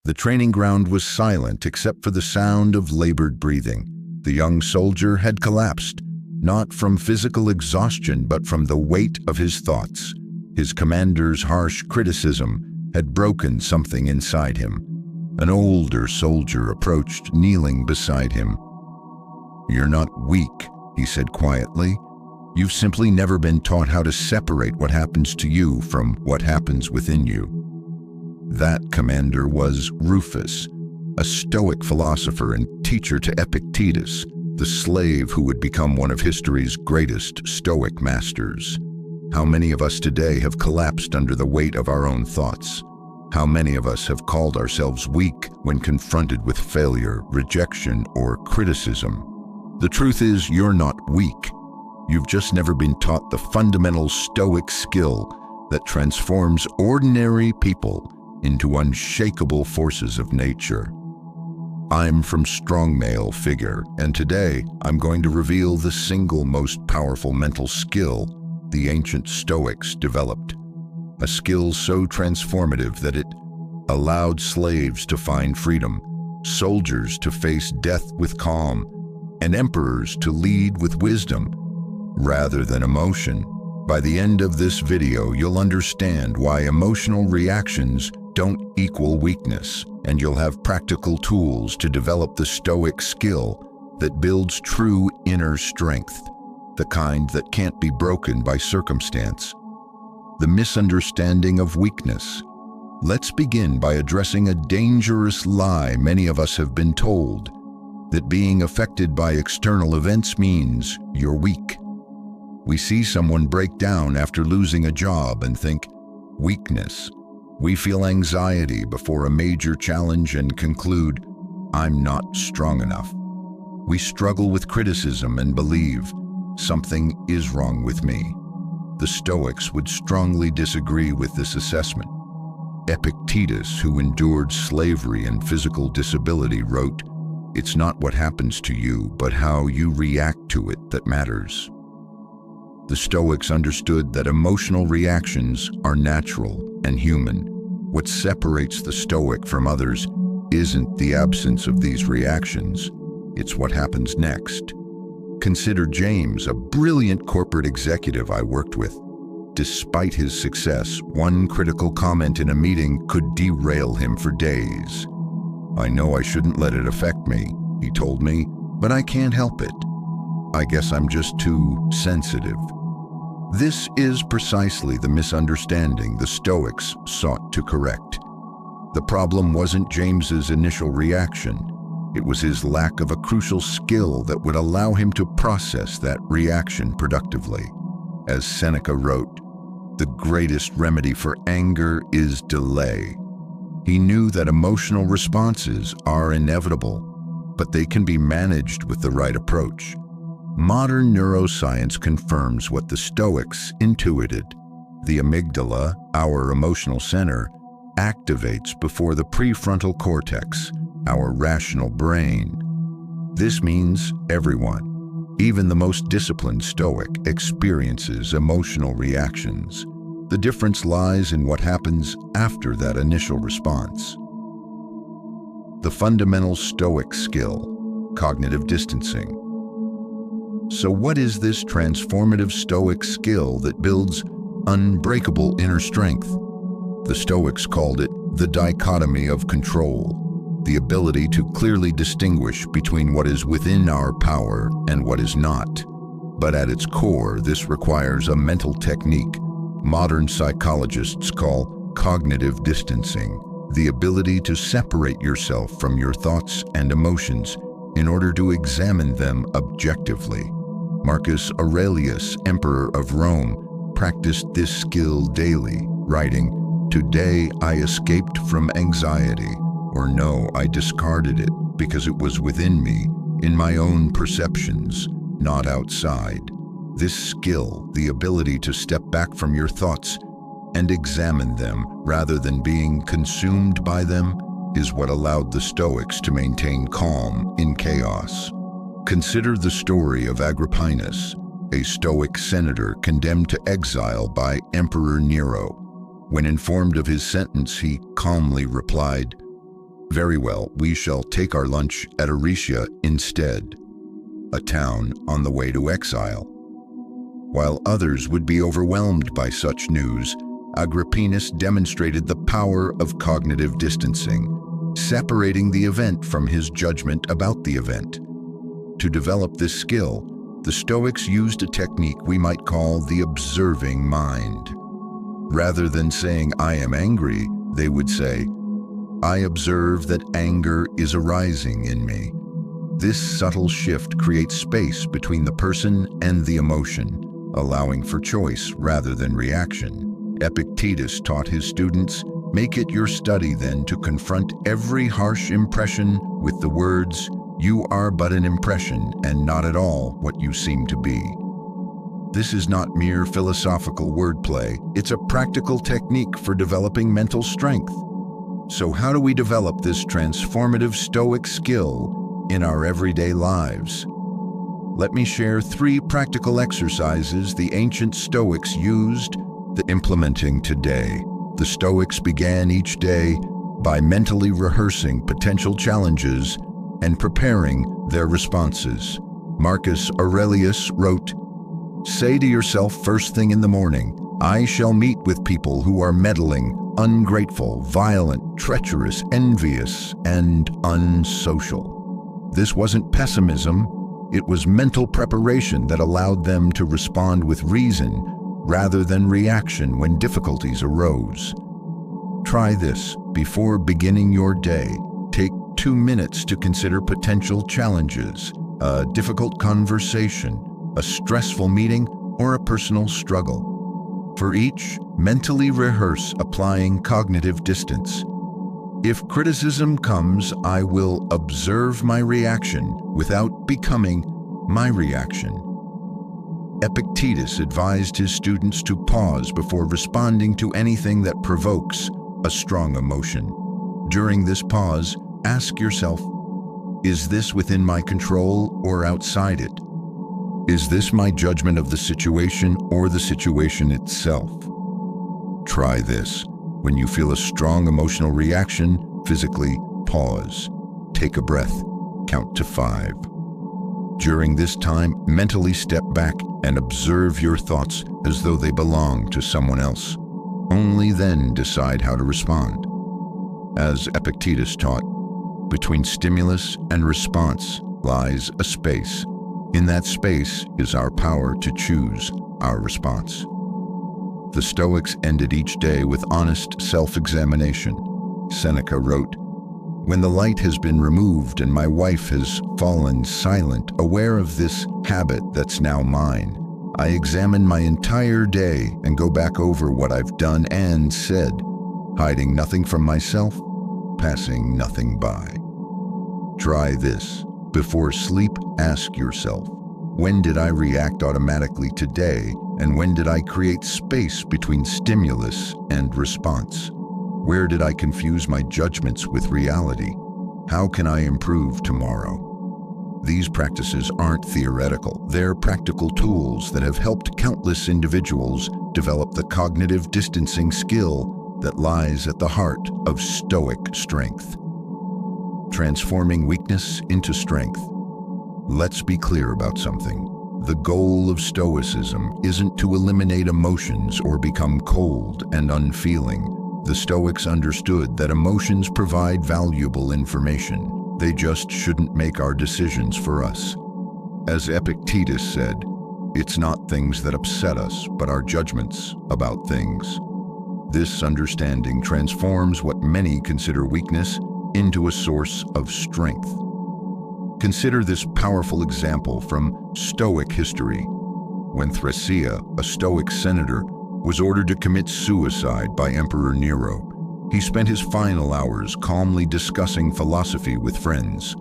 The training ground was silent except for the sound of labored breathing. The young soldier had collapsed, not from physical exhaustion but from the weight of his thoughts. His commander's harsh criticism had broken something inside him. An older soldier approached, kneeling beside him. "You're not weak," he said quietly. "You've simply never been taught how to separate what happens to you from what happens within you." That commander was Rufus, a Stoic philosopher and teacher to Epictetus, the slave who would become one of history's greatest Stoic masters. How many of us today have collapsed under the weight of our own thoughts? How many of us have called ourselves weak when confronted with failure, rejection, or criticism? The truth is, you're not weak. You've just never been taught the fundamental Stoic skill that transforms ordinary people into unshakable forces of nature. I'm from Strong Male Figure, and today I'm going to reveal the single most powerful mental skill the ancient Stoics developed. A skill so transformative that it allowed slaves to find freedom, soldiers to face death with calm, and emperors to lead with wisdom rather than emotion. By the end of this video, you'll understand why emotional reactions don't equal weakness, and you'll have practical tools to develop the Stoic skill that builds true inner strength, the kind that can't be broken by circumstance. The misunderstanding of weakness. Let's begin by addressing a dangerous lie many of us have been told, that being affected by external events means you're weak. We see someone break down after losing a job and think, weakness. We feel anxiety before a major challenge and conclude, I'm not strong enough. We struggle with criticism and believe, something is wrong with me. The Stoics would strongly disagree with this assessment. Epictetus, who endured slavery and physical disability, wrote, "It's not what happens to you, but how you react to it that matters." The Stoics understood that emotional reactions are natural and human. What separates the Stoic from others isn't the absence of these reactions, it's what happens next. Consider James, a brilliant corporate executive I worked with. Despite his success, one critical comment in a meeting could derail him for days. "I know I shouldn't let it affect me," he told me, "but I can't help it. I guess I'm just too sensitive." This is precisely the misunderstanding the Stoics sought to correct. The problem wasn't James's initial reaction. It was his lack of a crucial skill that would allow him to process that reaction productively. As Seneca wrote, "The greatest remedy for anger is delay." He knew that emotional responses are inevitable, but they can be managed with the right approach. Modern neuroscience confirms what the Stoics intuited. The amygdala, our emotional center, activates before the prefrontal cortex, our rational brain. This means everyone, even the most disciplined Stoic, experiences emotional reactions. The difference lies in what happens after that initial response. The fundamental Stoic skill, cognitive distancing. So what is this transformative Stoic skill that builds unbreakable inner strength? The Stoics called it the dichotomy of control, the ability to clearly distinguish between what is within our power and what is not. But at its core, this requires a mental technique modern psychologists call cognitive distancing, the ability to separate yourself from your thoughts and emotions in order to examine them objectively. Marcus Aurelius, Emperor of Rome, practiced this skill daily, writing, "Today I escaped from anxiety," or "No, I discarded it because it was within me, in my own perceptions, not outside." This skill, the ability to step back from your thoughts and examine them rather than being consumed by them, is what allowed the Stoics to maintain calm in chaos. Consider the story of Agrippinus, a Stoic senator condemned to exile by Emperor Nero. When informed of his sentence, he calmly replied, Very well, we shall take our lunch at Aricia instead, a town on the way to exile. While others would be overwhelmed by such news, Agrippinus demonstrated the power of cognitive distancing, separating the event from his judgment about the event. To develop this skill, the Stoics used a technique we might call the observing mind. Rather than saying, "I am angry," they would say, "I observe that anger is arising in me." This subtle shift creates space between the person and the emotion, allowing for choice rather than reaction. Epictetus taught his students, "Make it your study then to confront every harsh impression with the words, 'You are but an impression and not at all what you seem to be.'" This is not mere philosophical wordplay, it's a practical technique for developing mental strength. So how do we develop this transformative Stoic skill in our everyday lives? Let me share 3 practical exercises the ancient Stoics used implementing today. The Stoics began each day by mentally rehearsing potential challenges and preparing their responses. Marcus Aurelius wrote, "Say to yourself first thing in the morning, 'I shall meet with people who are meddling, ungrateful, violent, treacherous, envious, and unsocial.'" This wasn't pessimism, it was mental preparation that allowed them to respond with reason rather than reaction when difficulties arose. Try this. Before beginning your day, take 2 minutes to consider potential challenges, a difficult conversation, a stressful meeting, or a personal struggle. For each, mentally rehearse applying cognitive distance. If criticism comes, I will observe my reaction without becoming my reaction. Epictetus advised his students to pause before responding to anything that provokes a strong emotion. During this pause, ask yourself, is this within my control or outside it? Is this my judgment of the situation or the situation itself? Try this. When you feel a strong emotional reaction, physically pause. Take a breath. Count to 5. During this time, mentally step back and observe your thoughts as though they belong to someone else. Only then decide how to respond. As Epictetus taught, between stimulus and response lies a space. In that space is our power to choose our response. The Stoics ended each day with honest self-examination. Seneca wrote, "When the light has been removed and my wife has fallen silent, aware of this habit that's now mine, I examine my entire day and go back over what I've done and said, hiding nothing from myself, passing nothing by." Try this. Before sleep, ask yourself, when did I react automatically today, and when did I create space between stimulus and response? Where did I confuse my judgments with reality? How can I improve tomorrow? These practices aren't theoretical. They're practical tools that have helped countless individuals develop the cognitive distancing skill that lies at the heart of Stoic strength. Transforming weakness into strength. Let's be clear about something. The goal of Stoicism isn't to eliminate emotions or become cold and unfeeling. The Stoics understood that emotions provide valuable information. They just shouldn't make our decisions for us. As Epictetus said, it's not things that upset us, but our judgments about things. This understanding transforms what many consider weakness into a source of strength. Consider this powerful example from Stoic history. When Thrasea, a Stoic senator, was ordered to commit suicide by Emperor Nero, he spent his final hours calmly discussing philosophy with friends.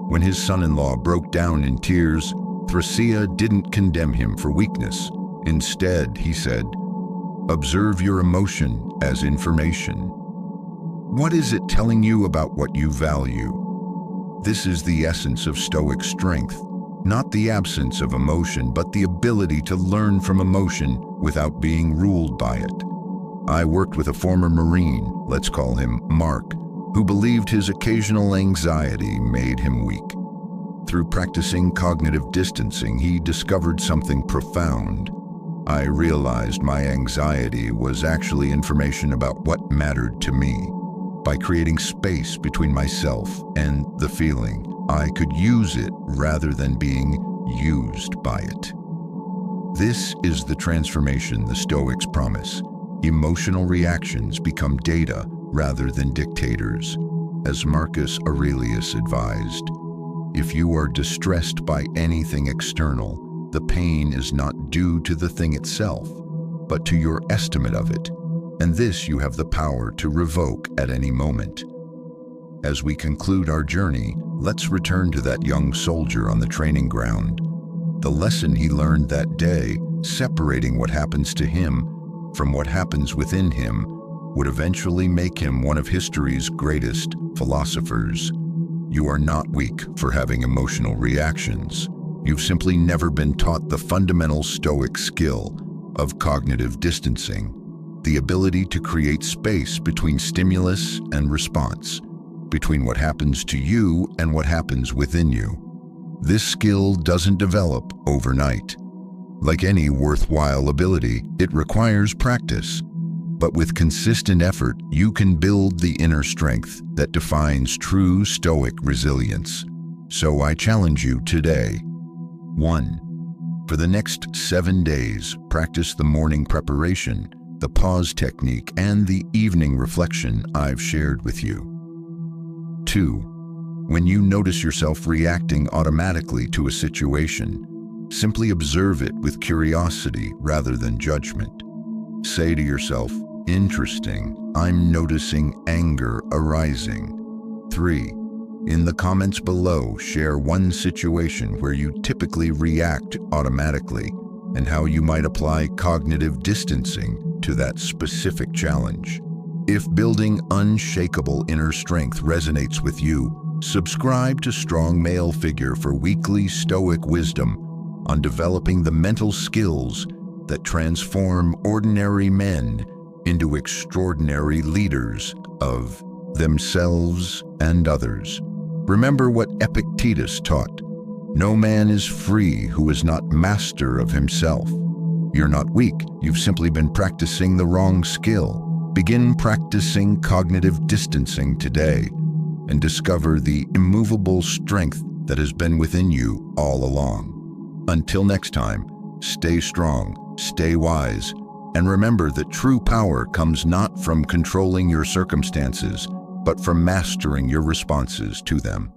When his son-in-law broke down in tears, Thrasea didn't condemn him for weakness. Instead, he said, "Observe your emotion as information. What is it telling you about what you value?" This is the essence of Stoic strength, not the absence of emotion, but the ability to learn from emotion without being ruled by it. I worked with a former Marine, let's call him Mark, who believed his occasional anxiety made him weak. Through practicing cognitive distancing, he discovered something profound. I realized my anxiety was actually information about what mattered to me. By creating space between myself and the feeling, I could use it rather than being used by it. This is the transformation the Stoics promise. Emotional reactions become data rather than dictators. As Marcus Aurelius advised, if you are distressed by anything external, the pain is not due to the thing itself, but to your estimate of it, and this you have the power to revoke at any moment. As we conclude our journey, let's return to that young soldier on the training ground. The lesson he learned that day, separating what happens to him from what happens within him, would eventually make him one of history's greatest philosophers. You are not weak for having emotional reactions. You've simply never been taught the fundamental Stoic skill of cognitive distancing, the ability to create space between stimulus and response, between what happens to you and what happens within you. This skill doesn't develop overnight. Like any worthwhile ability, it requires practice. But with consistent effort, you can build the inner strength that defines true Stoic resilience. So I challenge you today. 1. For the next 7 days, practice the morning preparation, the pause technique, and the evening reflection I've shared with you. 2. When you notice yourself reacting automatically to a situation, simply observe it with curiosity rather than judgment. Say to yourself, "Interesting, I'm noticing anger arising." 3. In the comments below, share one situation where you typically react automatically and how you might apply cognitive distancing to that specific challenge. If building unshakable inner strength resonates with you, subscribe to Strong Male Figure for weekly Stoic wisdom on developing the mental skills that transform ordinary men into extraordinary leaders of themselves and others. Remember what Epictetus taught: no man is free who is not master of himself. You're not weak, you've simply been practicing the wrong skill. Begin practicing cognitive distancing today and discover the immovable strength that has been within you all along. Until next time, stay strong, stay wise, and remember that true power comes not from controlling your circumstances, but from mastering your responses to them.